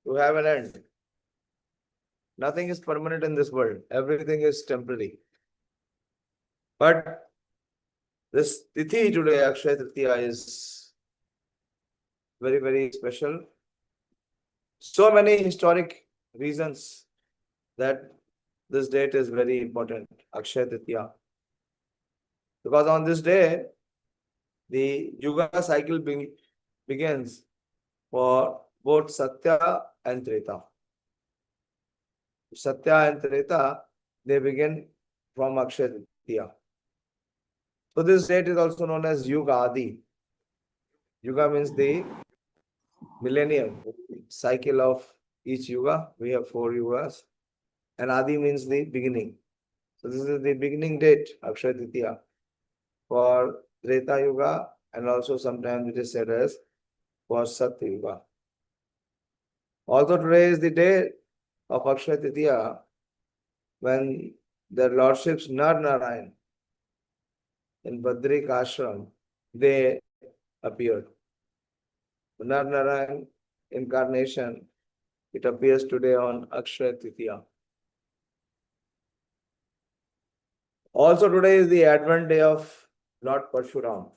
to have an end. Nothing is permanent in this world. Everything is temporary. But this Tithi today, Akshaya Tritiya, is very, very special. So many historic reasons that this date is very important, Akshaya Tritiya. Because on this day, the Yuga cycle begins for both Satya and Treta. Satya and Treta, they begin from Akshaya Tritiya. So this date is also known as Yuga Adi. Yuga means the millennium cycle of each Yuga. We have 4 Yugas. And Adi means the beginning. So this is the beginning date, Akshaya Tritiya, for Treta Yuga, and also sometimes it is said as for Satya Yuga. Also today is the day of Akshaya Tritiya when their lordships Nar Narayan in Badrik Ashram, they appeared. Nar Narayan incarnation, it appears today on Akshaya Tritiya. Also today is the Advent day of Lord Parshuram,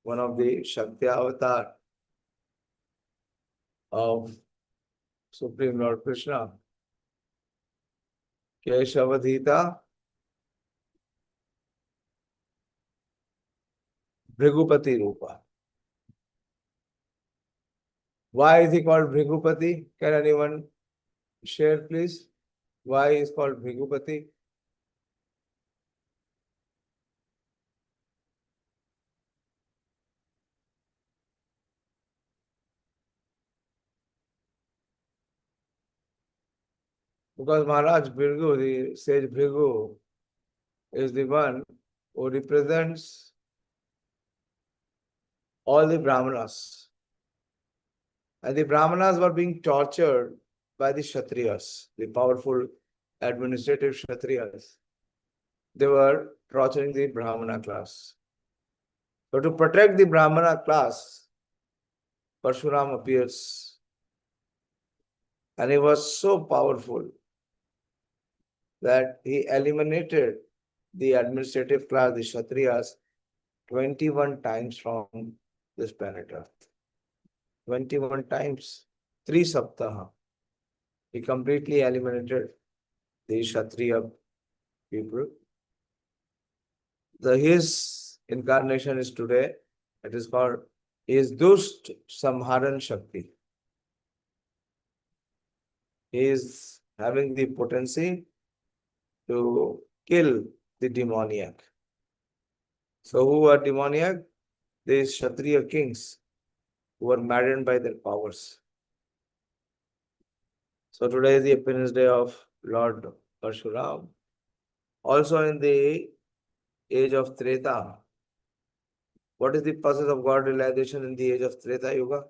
one of the Shakti avatar of Supreme Lord Krishna. Keshavadhita Bhrigupati Rupa. Why is he called Bhrigupati? Can anyone share, please? Why is called Bhrigupati? Because Maharaj Bhrigu, the sage Bhrigu, is the one who represents all the Brahmanas. And the Brahmanas were being tortured by the Kshatriyas, the powerful administrative Kshatriyas. They were torturing the Brahmana class. So to protect the Brahmana class, Parshuram appears. And he was so powerful that he eliminated the administrative class, the Kshatriyas, 21 times from this planet Earth. 21 times, 3 saptaha. He completely eliminated the Kshatriya people. His incarnation is today. It is called, he is Dusht Samharan Shakti. He is having the potency to kill the demoniac. So who are demoniac? These Kshatriya kings who were maddened by their powers. So today is the appearance day of Lord Parshuram. Also in the age of Treta, what is the process of God realization in the age of Treta Yuga?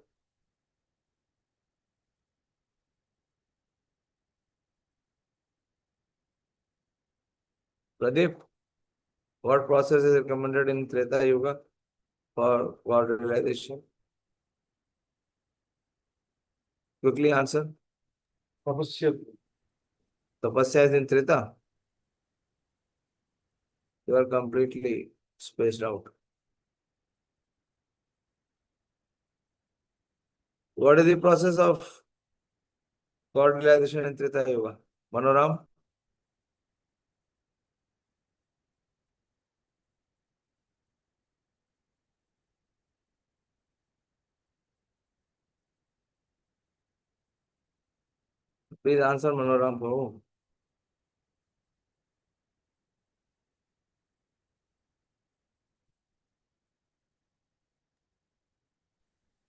Pradeep, what process is recommended in Treta Yuga for God realization? Quickly answer. Tapasya. Tapasya is in Treta. You are completely spaced out. What is the process of God realization in Treta Yuga? Manoram? Please answer Manoram Prabhu.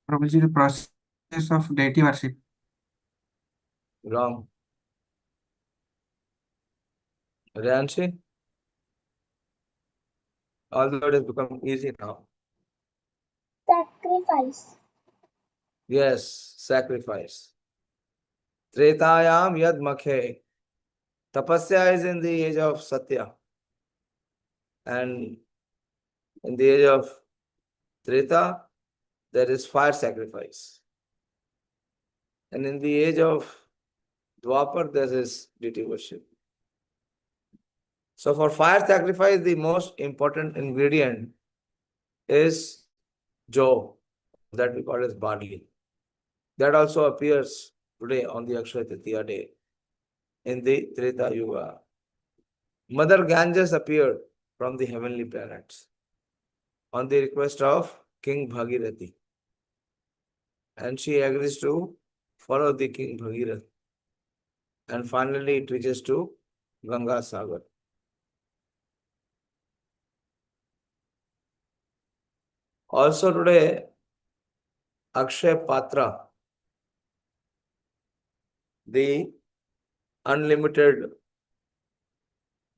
Prabhuji, the process of deity worship. Wrong. Ryanshi? Although it has become easy now. Sacrifice. Yes, sacrifice. Tretayam yad makhe. Tapasya is in the age of Satya. And in the age of Treta, there is fire sacrifice. And in the age of Dwapar, there is deity worship. So for fire sacrifice, the most important ingredient is jow, that we call as barley. That also appears today on the Akshaya Tritiya day in the Treta Yuga. Mother Ganges appeared from the heavenly planets on the request of King Bhagirathi. And she agrees to follow the King Bhagirath. And finally it reaches to Ganga Sagar. Also today, Akshay Patra, the unlimited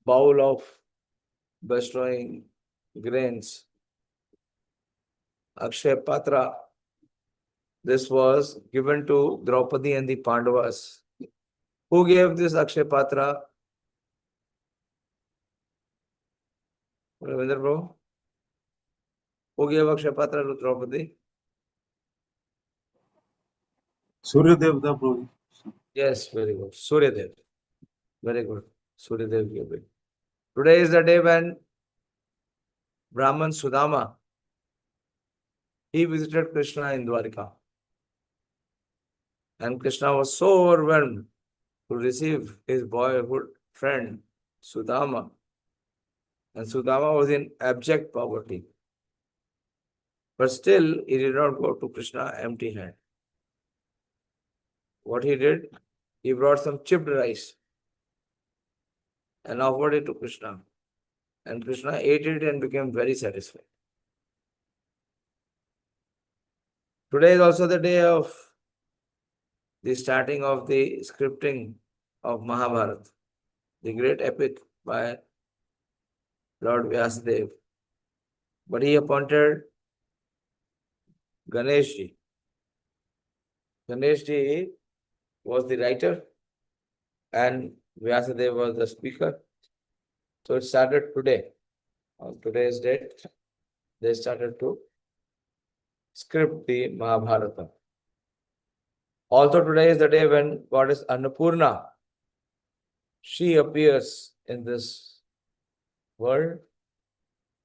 bowl of bestowing grains. Akshay Patra, this was given to Draupadi and the Pandavas. Who gave this Akshay Patra? Ravindra Bro? Who gave Akshay Patra to Draupadi? Surya Devda, bro. Yes, very good. Suryadev. Very good. Suryadev gave it. Today is the day when Brahman Sudama, he visited Krishna in Dwarika. And Krishna was so overwhelmed to receive his boyhood friend Sudama. And Sudama was in abject poverty. But still, he did not go to Krishna empty handed. What he did, he brought some chipped rice and offered it to Krishna. And Krishna ate it and became very satisfied. Today is also the day of the starting of the scripting of Mahabharata, the great epic by Lord Vyasadeva. But he appointed Ganeshji. Ganeshji was the writer and Vyasadeva was the speaker. So it started today. On today's date, they started to script the Mahabharata. Also today is the day when goddess Annapurna, she appears in this world.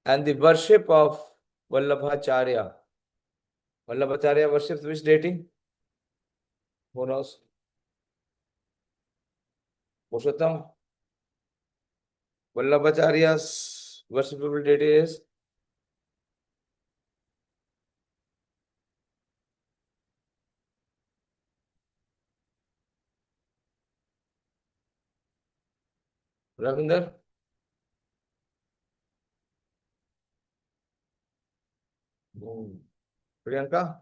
And the worship of Vallabhacharya. Vallabhacharya worships which deity? Who knows? Purushottam. Vallabhacharya's worshipable deity is Ravinder. Priyanka.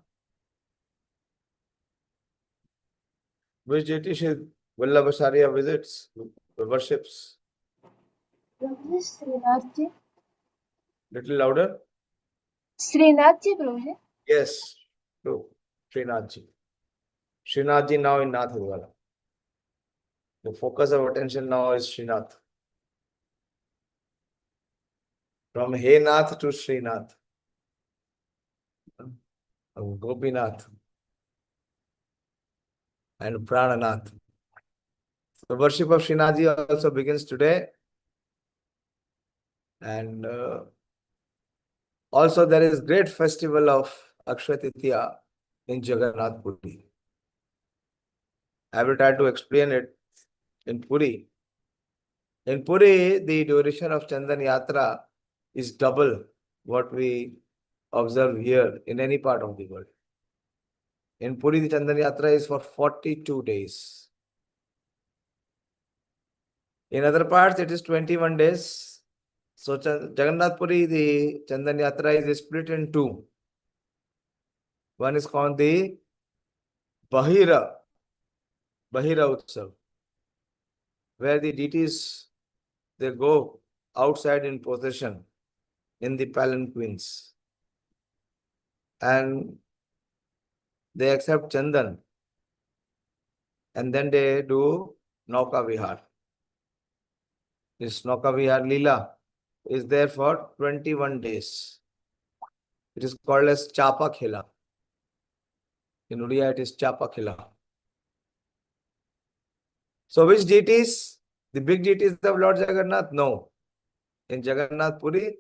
Which deity should Vallabhacharya visits, worships? Prabhu Shrinath ji Little louder. Shrinath ji Prabhu ji Yes, true. Srinathji. Srinathji now in Nath Udwala. The focus of attention now is Srinath. From Hey Nath to Srinath. Gopinath and Prananath. The worship of Srinathji also begins today. And also there is great festival of Akshaya Tritiya in Jagannath Puri. I will try to explain it in Puri. In Puri, the duration of Chandan Yatra is double what we observe here in any part of the world. In Puri, the Chandan Yatra is for 42 days. In other parts, it is 21 days. So Jagannath Puri, the Chandan Yatra is split in two. One is called the Bahira Utsav, where the deities, they go outside in procession in the palanquins. And they accept Chandan. And then they do Nauka Vihar. This Nauka Vihar Leela is there for 21 days. It is called as Chapa Khela. In Odia, it is Chapa Khela. So which deities? The big deities of Lord Jagannath? No. In Jagannath Puri,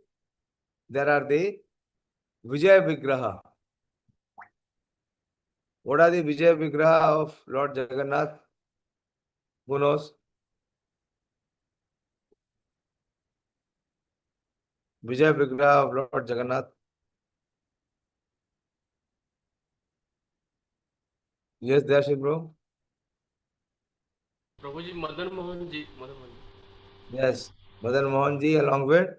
there are the Vijay Vigraha. What are the Vijay Vigraha of Lord Jagannath? Who knows? Vijay Vigraha of Lord Jagannath. Yes, Darshit bro. Prabhu ji Madan Mohan ji Yes, Madan Mohan ji along with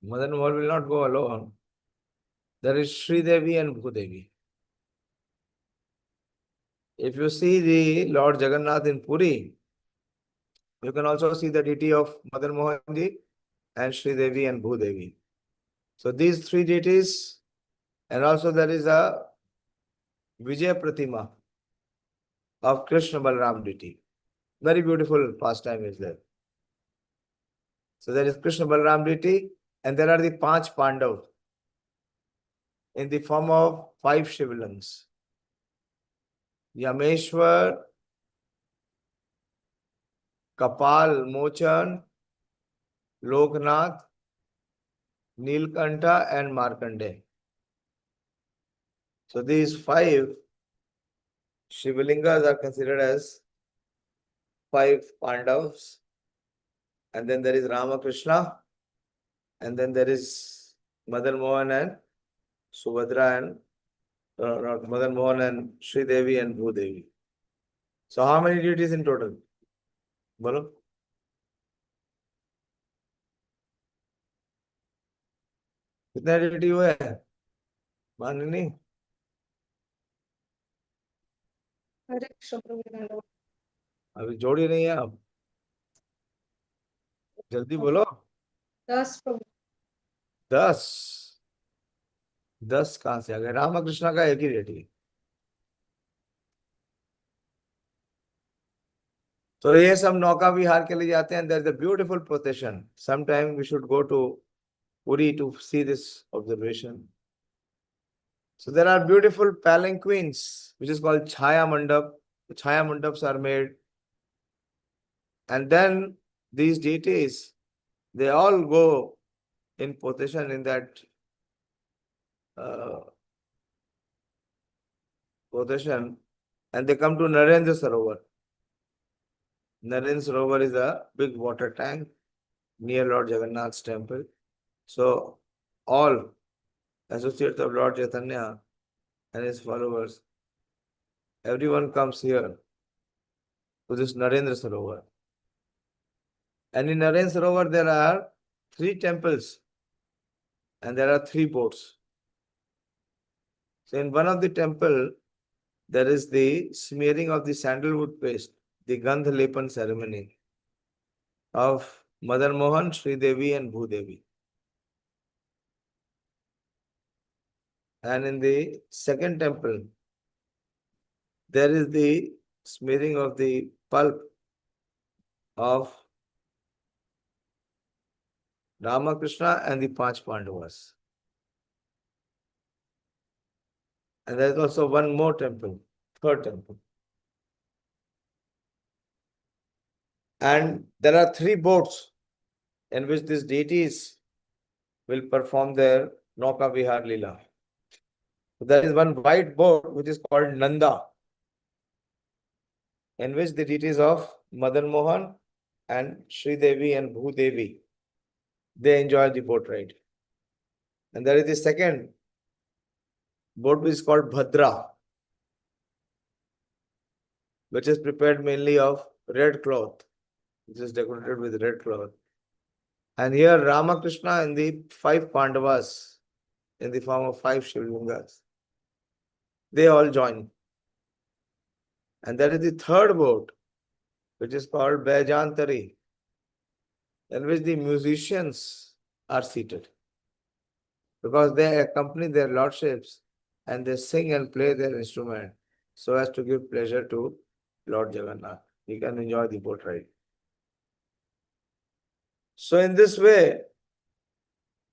Madan Mohan will not go alone. There is Sri Devi and Bhudevi. If you see the Lord Jagannath in Puri, you can also see the deity of Madan Mohan ji and Sri Devi and Bhudevi. So these three deities, and also there is a Vijay Pratima of Krishna Balram deity. Very beautiful pastime is there. So there is Krishna Balram deity, and there are the Panch Pandavas in the form of 5 Shivlings. Yameshwar, Kapal Mochan, Loknath, Nilkantha, and Markandeya. So these 5 Shivlingas are considered as 5 Pandavas. And then there is Ramakrishna. And then there is Madan Mohan and Subhadra and not Madan Mohan and Sri Devi and Bhudevi. So how many deities in total? Bolo? कितने deity हुए हैं? मालूम नहीं? हरे कृष्ण प्रभु जी धन्यवाद। अभी जोड़ी नहीं है आप? जल्दी बोलो। 10 प्रभु। 10 10 कहाँ से आ गए? रामकृष्ण का एक ही deity. तो ये सब नौका विहार के लिए जाते हैं. There is a beautiful procession. Sometime we should go to Puri to see this observation. So there are beautiful palanquins, which is called Chaya Mandap. The Chaya Mandaps are made. And then these deities, they all go in procession in that procession, and they come to Narendra Sarovar. Narendra Sarovar is a big water tank near Lord Jagannath's temple. So all associates of Lord Chaitanya and his followers, everyone comes here to this Narendra Sarovar. And in Narendra Sarovar there are 3 temples and there are 3 boats. So in one of the temple, there is the smearing of the sandalwood paste, the Gandha Lepan ceremony of Madan Mohan, Sri Devi and Bhudevi. And in the second temple, there is the smearing of the pulp of Ramakrishna and the Panch Pandavas. And there is also one more temple, third temple. And there are 3 boats in which these deities will perform their Nauka Vihar Leela. There is one white boat which is called Nanda, in which the deities of Madan Mohan and Sri Devi and Bhudevi, they enjoy the boat ride. And there is the second boat which is called Bhadra, which is prepared mainly of red cloth, which is decorated with red cloth. And here Ramakrishna and the 5 Pandavas in the form of 5 Shivlingas, they all join. And there is the third boat, which is called Baijantari, in which the musicians are seated, because they accompany their lordships and they sing and play their instrument so as to give pleasure to Lord Jagannath. He can enjoy the boat ride. So in this way,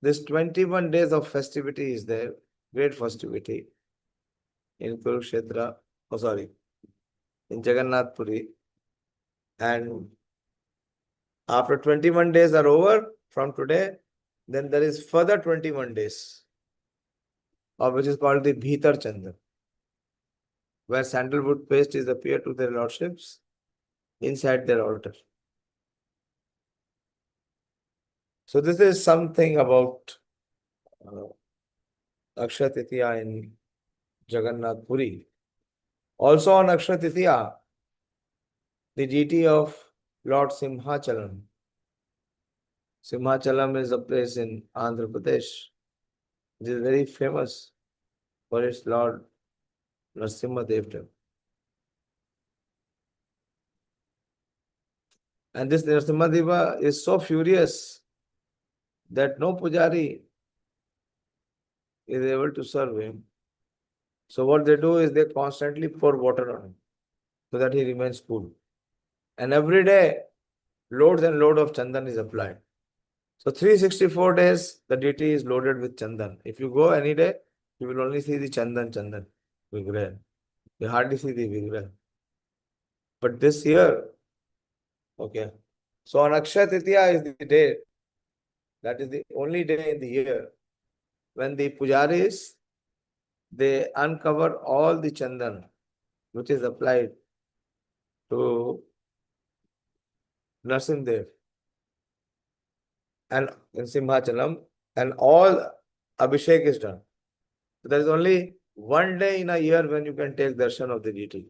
this 21 days of festivity is there, great festivity in Kurukshetra, in Jagannath Puri. And after 21 days are over from today, then there is further 21 days, of which is called the Bhitar Chandan, where sandalwood paste is appeared to their lordships inside their altar. So this is something about Akshaya Tritiya in Jagannath Puri. Also on Akshaya Tritiya, the deity of Lord Simhachalam. Simhachalam is a place in Andhra Pradesh. It is very famous for its Lord Narasimha Devta. And this Narasimha Deva is so furious that no pujari is able to serve him. So what they do is they constantly pour water on him so that he remains cool. And every day, loads and load of chandan is applied. So 364 days, the deity is loaded with chandan. If you go any day, you will only see the chandan vigraha. You hardly see the vigraha. But this year, okay. So on Akshaya Tritiya is the day, that is the only day in the year when the pujaris, they uncover all the chandan which is applied to Narasimha and in Simhachalam, and all Abhishek is done. So there is only one day in a year when you can take darshan of the deity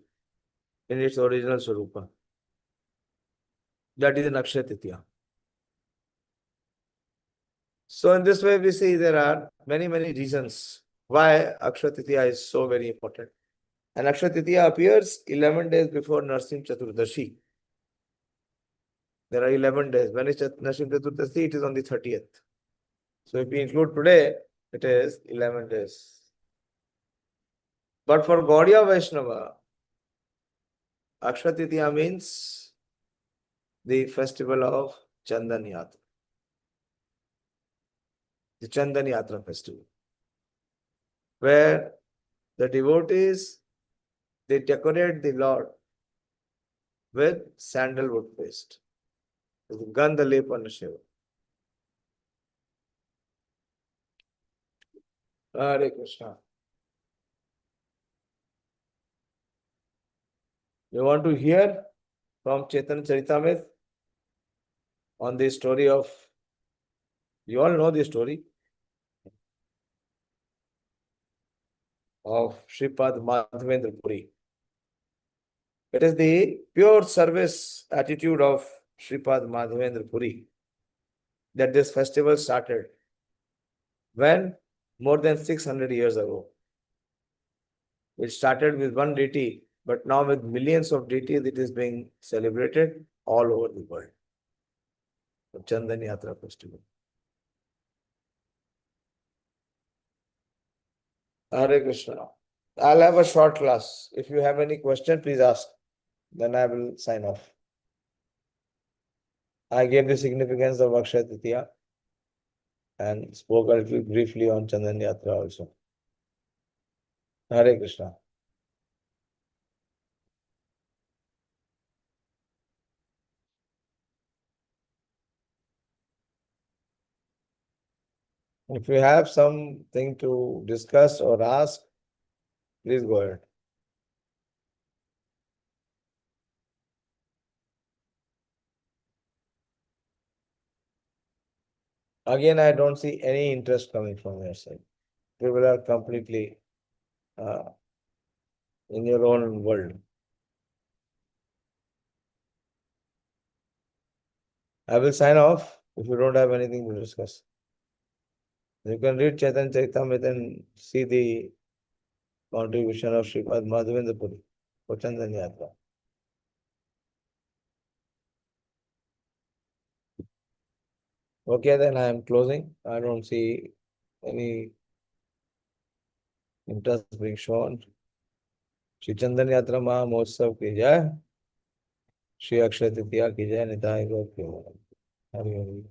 in its original Swarupa. That is in Akshaya Tritiya. So in this way we see there are many reasons why Akshaya Tritiya is so very important. And Akshaya Tritiya appears 11 days before Narasimha Chaturdashi. There are 11 days. When is Narasimha Chaturdashi? It is on the 30th. So if we include today, it is 11 days. But for Gaudiya Vaishnava, Akshaya Tritiya means the festival of Chandan Yatra. The Chandan Yatra festival, where the devotees, they decorate the Lord with sandalwood paste, with Gandha Lepana Shiva. Hare Krishna. You want to hear from Chaitanya Charitamrita on the story of, you all know the story of Shripad Madhavendra Puri. It is the pure service attitude of Shripad Madhavendra Puri that this festival started. When? More than 600 years ago. It started with one deity, but now with millions of deities, it is being celebrated all over the world. The Chandan Yatra festival. Hare Krishna. I'll have a short class. If you have any question, please ask. Then I will sign off. I gave the significance of Akshaya Tritiya and spoke a little briefly on Chandan Yatra also. Hare Krishna. If you have something to discuss or ask, please go ahead. Again, I don't see any interest coming from your side. People are completely in your own world. I will sign off if you don't have anything to discuss. You can read Chaitanya Charitamrita and see the contribution of Sripad Madhavendra Puri for Chandan Yatra. Okay, then I am closing. I don't see any interest being shown. Shri Chandan Yatra Maha Mahotsav ki jai. Shri Akshaya Tritiya ki jai. Nitai Gaur ki jai. Hari Hari.